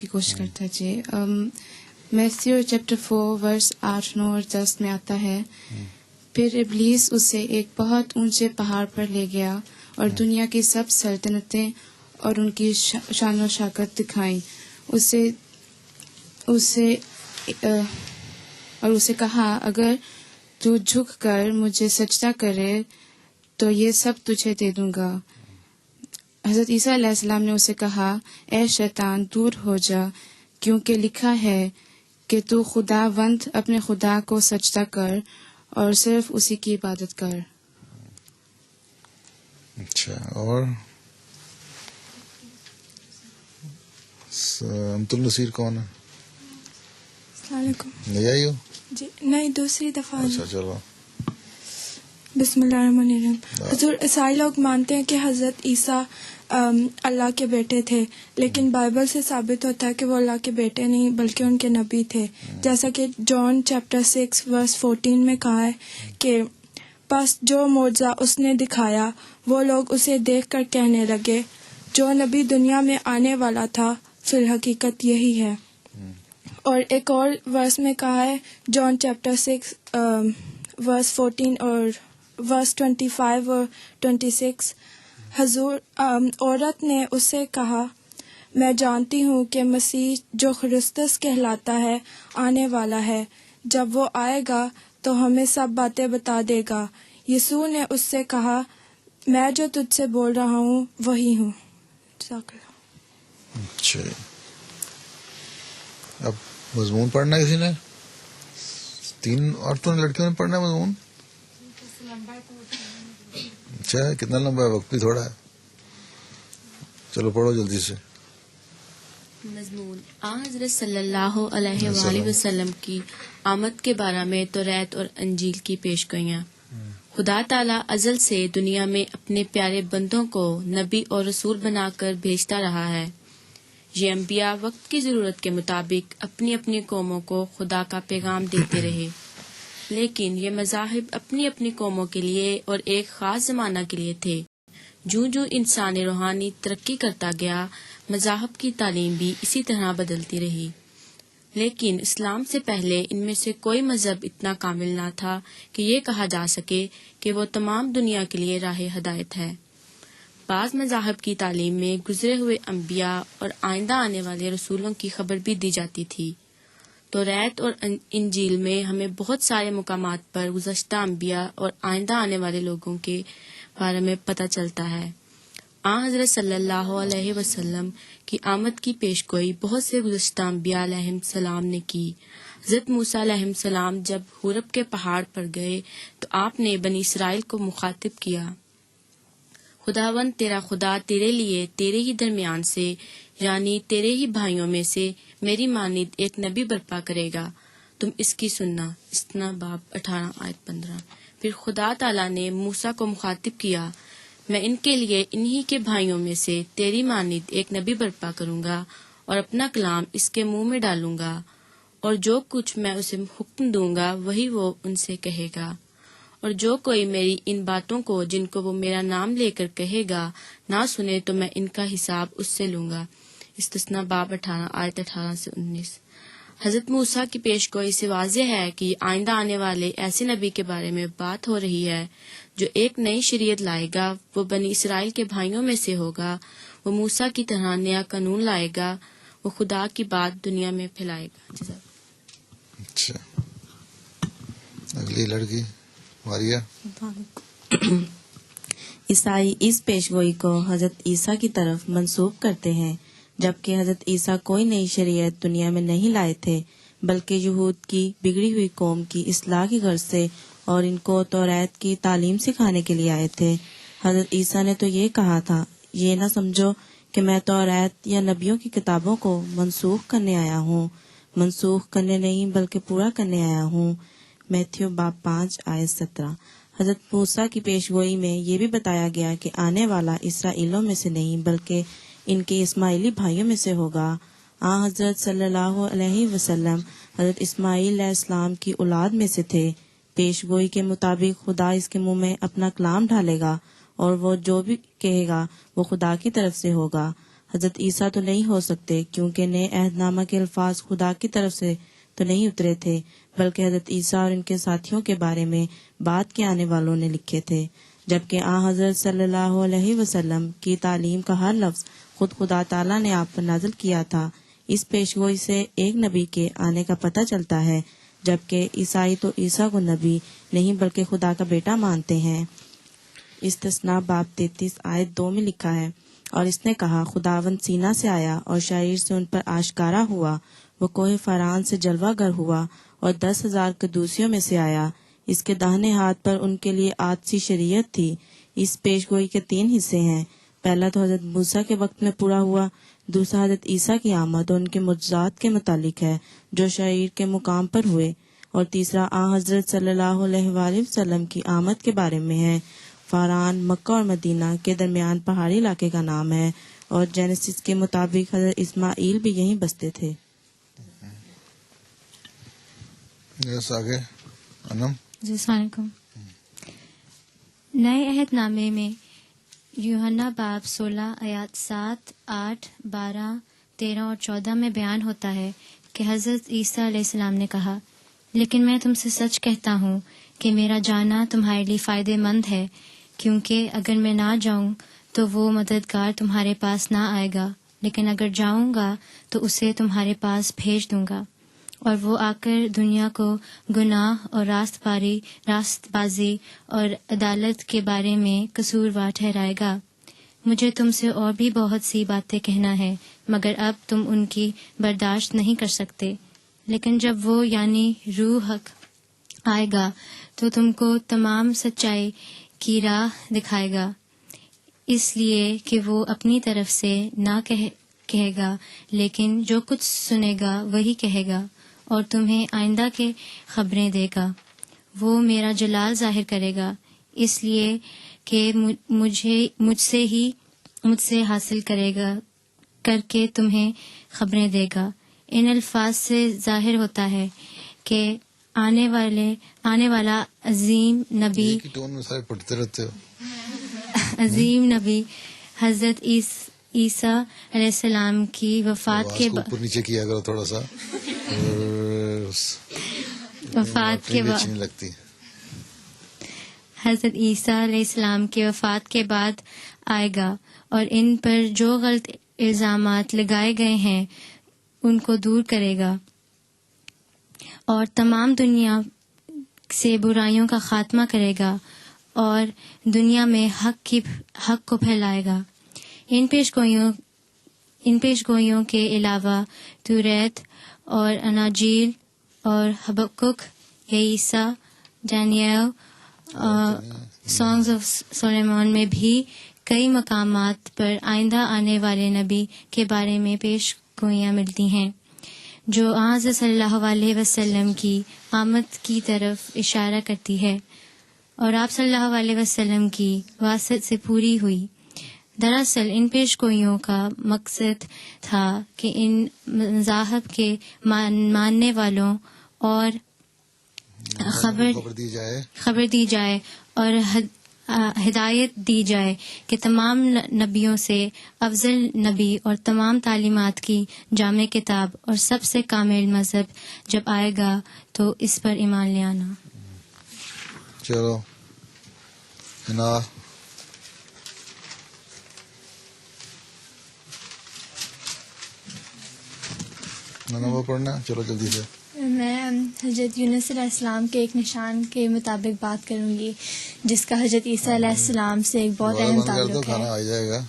की कोशिश करता है जी। मैथ्यू चैप्टर 4 वर्स 8, 9 और 10 में आता है, फिर इब्लीस उसे एक बहुत ऊंचे पहाड़ पर ले गया और दुनिया की सब सल्तनतें और उनकी शान और शौकत दिखाई उसे कहा, अगर तू झुक कर मुझे सजदा करे तो ये सब तुझे दे दूंगा। हज़रत ईसा अलैहिस्सलाम ने उसे कहा, ए शैतान दूर हो जा, क्योंकि लिखा है कि तू खुदावंद अपने खुदा को सजदा कर और सिर्फ उसी की इबादत कर। अच्छा, और अब्दुल नसीर कौन है? नहीं आई हो जी? नहीं, दूसरी दफा। अच्छा चलो। बिस्मिल्लाहिर्रहमानिर्रहीम। हुजूर, ईसाई लोग मानते हैं कि हज़रत ईसा अल्लाह के बेटे थे, लेकिन बाइबल से साबित होता है कि वो अल्लाह के बेटे नहीं बल्कि उनके नबी थे। जैसा कि जॉन चैप्टर 6 वर्स 14 में कहा है कि बस जो मौजज़ा उसने दिखाया वो लोग उसे देखकर कहने लगे, जो नबी दुनिया में आने वाला था फिर हकीकत यही है। और एक और वर्स में कहा है, जॉन चैप्टर 6 वर्स 14 और वर्स 25 और 26, हजूर औरत ने उससे कहा, मैं जानती हूँ कि मसीह जो ख्रिस्तस कहलाता है आने वाला है, जब वो आएगा तो हमें सब बातें बता देगा। यीशु ने उससे कहा, मैं जो तुझसे बोल रहा हूँ वही हूँ। अच्छा, अब मजमून पढ़ना किसी ने? 3 औरतों ने, लड़कियों ने पढ़ना है मजमून? अच्छा, कितना लंबा है? वक्त भी थोड़ा है, चलो पढ़ो जल्दी से। मजमून हज़रत सल्लल्लाहु अलैहि वसल्लम की आमद के बारे में तौरात और अंजील की पेशगोइयाँ। खुदा ताला अज़ल से दुनिया में अपने प्यारे बंदों को नबी और रसूल बनाकर भेजता रहा है। ये अंबिया वक्त की ज़रूरत के मुताबिक अपनी अपनी कौमों को खुदा का पैगाम देते रहे, लेकिन ये मज़ाहिब अपनी अपनी कौमों के लिए और एक ख़ास ज़माना के लिए थे। जो जो इंसान रूहानी तरक्की करता गया, मज़ाहब की तालीम भी इसी तरह बदलती रही, लेकिन इस्लाम से पहले इनमें से कोई मज़हब इतना कामिल ना था कि ये कहा जा सके कि वो तमाम दुनिया के लिए राह हिदायत है। बाज़ मज़ाहब की तालीम में गुज़रे हुए अंबिया और आइंदा आने वाले रसूलों की खबर भी दी जाती थी। तौरात और इंजील में हमें बहुत सारे मुकामात पर गुज़श्ता अंबिया और आइंदा आने वाले लोगों के बारे में पता चलता है। हज़रत सल्लल्लाहु अलैहि वसल्लम की आमद की पेशगोई बहुत से गुज़श्ता अंबिया अलैहिस्सलाम ने की। हज़रत मूसा अलैहिस्सलाम जब हुरब के पहाड़ पर गए तो आपने बनी इसराइल को मुखातिब किया, खुदावंद तेरा खुदा तेरे लिए तेरे ही दरमियान से यानी तेरे ही भाइयों में से मेरी मानिद एक नबी बर्पा करेगा, तुम इसकी सुनना। इस्ना बाब 18 आयत 15। फिर खुदा ताला ने मूसा को मुखातिब किया, मैं इनके लिए इन्हीं के भाइयों में से तेरी मानिद एक नबी बर्पा करूंगा और अपना कलाम इसके मुंह में डालूंगा, और जो कुछ मैं उसे हुक्म दूंगा वही वो उनसे कहेगा, और जो कोई मेरी इन बातों को जिनको वो मेरा नाम लेकर कहेगा ना सुने तो मैं इनका हिसाब उससे लूंगा। इस्तिस्ना बाब 18 आयत 18 से 19। हजरत मूसा की पेशगोई से वाज़ेह है कि आइंदा आने वाले ऐसे नबी के बारे में बात हो रही है जो एक नई शरीयत लाएगा। वो बनी इसराइल के भाइयों में से होगा, वो मूसा की तरह नया कानून लाएगा, वो खुदा की बात दुनिया में फैलाएगा। अच्छा, अगली लड़की मारिया। ईसाई इस पेशगोई को हजरत ईसा की तरफ मंसूब करते हैं, जबकि हजरत ईसा कोई नई शरीयत दुनिया में नहीं लाए थे, बल्कि यहूद की बिगड़ी हुई कौम की इस्लाह की गर्ज से और इनको तौरात की तालीम सिखाने के लिए आए थे। हजरत ईसा ने तो ये कहा था, ये ना समझो कि मैं तौरात या नबियों की किताबों को मनसूख करने आया हूँ, मनसूख करने नहीं बल्कि पूरा करने आया हूँ। मैथ्यू बाब 5 आयत 17। हजरत मूसा की पेशगोई में ये भी बताया गया कि आने वाला इसराइलों में से नहीं बल्कि इनके इस्माइली भाइयों में से होगा। हजरत सल्लल्लाहु अलैहि वसल्लम हजरत इस्माइल अलैहिस्सलाम की औलाद में से थे। पेशगोई के मुताबिक खुदा इसके मुंह में अपना कलाम ढालेगा और वो जो भी कहेगा वो खुदा की तरफ से होगा। حضرت عیسیٰ تو نہیں ہو سکتے کیونکہ نئے عہد نامہ کے الفاظ خدا کی طرف سے تو نہیں اترے تھے، بلکہ حضرت عیسیٰ اور ان کے ساتھیوں کے بارے میں بعد کے آنے والوں نے لکھے تھے، جبکہ حضرت صلی اللہ علیہ وسلم کی تعلیم کا ہر لفظ خود خدا تعالیٰ نے آپ پر نازل کیا تھا۔ اس پیشگوئی سے ایک نبی کے آنے کا پتہ چلتا ہے، جبکہ عیسائی تو عیسیٰ کو نبی نہیں بلکہ خدا کا بیٹا مانتے ہیں۔ استثناء باب 33 آیت 2 میں لکھا ہے، اور اس نے کہا خداوند سینا سے آیا اور شعیر سے ان پر آشکارا ہوا، وہ کوہ فران سے جلوہ گر ہوا اور 10,000 قدوسیوں میں سے آیا، اس کے داہنے ہاتھ پر ان کے لیے آتشی شریعت تھی۔ اس پیشگوئی کے 3 حصے ہیں، پہلا تو حضرت موسیٰ کے وقت میں پورا ہوا، دوسرا حضرت عیسیٰ کی آمد اور ان کے معجزات کے متعلق ہے جو شعیر کے مقام پر ہوئے، اور تیسرا حضرت صلی اللہ علیہ وآلہ وسلم کی آمد کے بارے میں ہے۔ فاران مکہ اور مدینہ کے درمیان پہاڑی علاقے کا نام ہے، اور جینیسس کے مطابق حضرت اسماعیل بھی یہیں بستے تھے۔ آگے انم جی السلام علیکم۔ نئے عہد نامے میں یوحنا باب 16 آیات 7، 8، 12، 13 اور 14 میں بیان ہوتا ہے کہ حضرت عیسیٰ علیہ السلام نے کہا، لیکن میں تم سے سچ کہتا ہوں کہ میرا جانا تمہارے لیے فائدہ مند ہے، کیونکہ اگر میں نہ جاؤں تو وہ مددگار تمہارے پاس نہ آئے گا، لیکن اگر جاؤں گا تو اسے تمہارے پاس بھیج دوں گا، اور وہ آ کر دنیا کو گناہ اور راست بازی اور عدالت کے بارے میں قصوروار ٹھہرائے گا۔ مجھے تم سے اور بھی بہت سی باتیں کہنا ہے، مگر اب تم ان کی برداشت نہیں کر سکتے، لیکن جب وہ یعنی روح حق آئے گا تو تم کو تمام سچائی کی راہ دکھائے گا، اس لیے کہ وہ اپنی طرف سے نہ کہے گا، لیکن جو کچھ سنے گا وہی کہے گا، اور تمہیں آئندہ کے خبریں دے گا۔ وہ میرا جلال ظاہر کرے گا، اس لیے کہ مجھ سے حاصل کرے گا کر کے تمہیں خبریں دے گا۔ ان الفاظ سے ظاہر ہوتا ہے کہ آنے والا عظیم نبی ٹون میں سارے پڑھتے رہتے ہو۔ عظیم نبی حضرت عیسیٰ علیہ السلام کی وفات کے اوپر نیچے کیا کرو تھوڑا سا، لگتی حضرت عیسیٰ علیہ السلام کی وفات کے بعد آئے گا، اور ان پر جو غلط الزامات لگائے گئے ہیں ان کو دور کرے گا، اور تمام دنیا سے برائیوں کا خاتمہ کرے گا، اور دنیا میں حق کو پھیلائے گا۔ ان پیشگوئیوں کے علاوہ توریت اور اناجیل اور حبقق، عیسیٰ، ڈینیل، سانگز آف سلیمان میں بھی کئی مقامات پر آئندہ آنے والے نبی کے بارے میں پیشگوئیاں ملتی ہیں جو حضرت صلی اللہ علیہ وسلم کی آمد کی طرف اشارہ کرتی ہے، اور آپ صلی اللہ علیہ وسلم کی واسط سے پوری ہوئی۔ دراصل ان پیشگوئیوں کا مقصد تھا کہ ان مذاہب کے ماننے والوں اور خبر دی جائے اور ہدایت دی جائے کہ تمام نبیوں سے افضل نبی اور تمام تعلیمات کی جامع کتاب اور سب سے کامل مذہب جب آئے گا تو اس پر ایمان لے آنا۔ چلو وہ پڑھنا، چلو جلدی سے۔ میں حضرت یونس علیہ السلام کے ایک نشان کے مطابق بات کروں گی جس کا حضرت عیسیٰ علیہ السلام سے ایک بہت اہم تعلق ہے۔ کھانا آ جائے گا،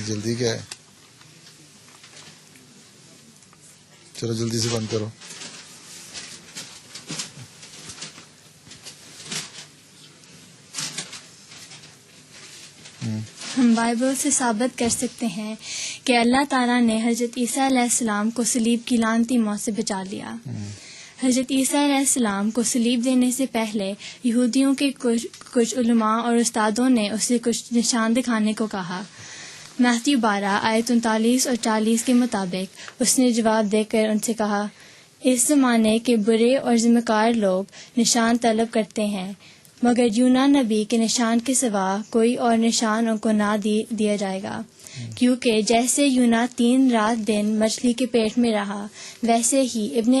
جلدی کیا ہے، چلو جلدی سے بند کرو۔ ہم بائبل سے ثابت کر سکتے ہیں کہ اللہ تعالیٰ نے حضرت عیسیٰ علیہ السلام کو صلیب کی لعنتی موت سے بچا لیا۔ حضرت عیسیٰ علیہ السلام کو صلیب دینے سے پہلے یہودیوں کے کچھ علماء اور استادوں نے اسے کچھ نشان دکھانے کو کہا۔ میتھیو 12 آیت 39 اور 40 کے مطابق اس نے جواب دے کر ان سے کہا، اس زمانے کے برے اور ذمہ کار لوگ نشان طلب کرتے ہیں، مگر یونا نبی کے نشان کے سوا کوئی اور نشان ان کو نہ دیا جائے گا۔ کیونکہ جیسے یونا 3 رات دن مچھلی کے پیٹ میں رہا، ویسے ہی ابن